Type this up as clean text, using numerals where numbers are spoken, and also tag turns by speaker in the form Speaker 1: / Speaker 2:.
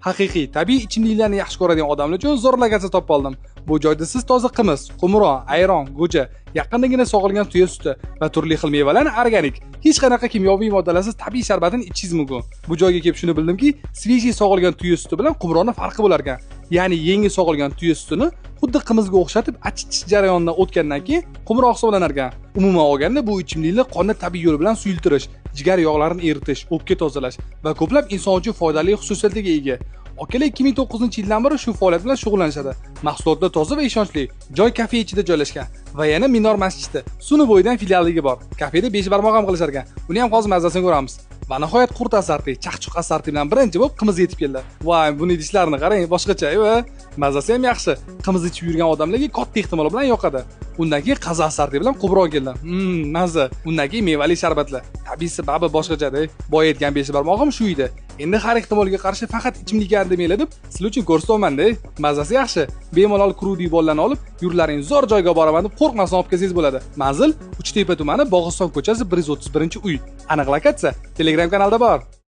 Speaker 1: Haqiqiy, tabiiy ichimliklarni yaxshi ko'radigan odamlar uchun zo'r lokatsiya topib oldim. Bu joyda siz toza qimiz, qumron, ayron, go'ja, yaqindagina sog'ilgan tuya suti va turli xil mevalarni organik, hech qanaqa kimyoviy moddalarsiz tabiiy sharbatini ichishingiz mumkin. Bu joyga kelib shuni bildimki, svejiy sog'ilgan tuya suti bilan qumronni farqi bo'lar ekan. Ya'ni yengil sog'ilgan tuya sutini xuddi qimizga o'xshatib achitish jarayonidan o'tgandan keyin qumroq hisoblanar ekan. Umuman olganda bu ichimlikni qonni tabiiy yo'l bilan suyultirish, jigar yog'larini eritish, o'pka tozalash va ko'plab inson uchun foydali xususiyatlarga ega. Okalar 2009-yildan beri shu faoliyat bilan shug'ullanishadi. Mahsulotlar toza va ishonchli. Joy kafe ichida joylashgan va yana Minor masjidi Suni bo'yidan filialligi bor. Kafeda 5 barmoq ham qilishar ekan. Uni ham hozir mazasini ko'ramiz. Va nihoyat qurt asarti, chaqchuq asarti bilan birinchi bo'lib qimiz yetib keldi. Voy, buni idishlarini qarang, boshqacha, va mazasi ham yaxshi. Qimiz ichib yurgan odamlarga katta ehtimol bilan yoqadi. Undan keyin qaza asarti bilan qubroq keldi. Maza. Undan keyin mevali sharbatlar. Tabiiysi babi boshqacha-da. Boyayotgan 5 barmog'im shu edi. Endi har ehtimolga qarshi faqat ichimliklar demaylar deb sizlar uchun ko'rsataman-da. Mazasi yaxshi. Bemalol krudi bollarni olib, yurlaring zo'r joyga boraman deb qo'rqmasdan olib kelsangiz bo'ladi. Manzil Uchtepa tumani Bog'iston ko'chasi 131-uy. Aniq lokatsiya Telegram kanalda bor.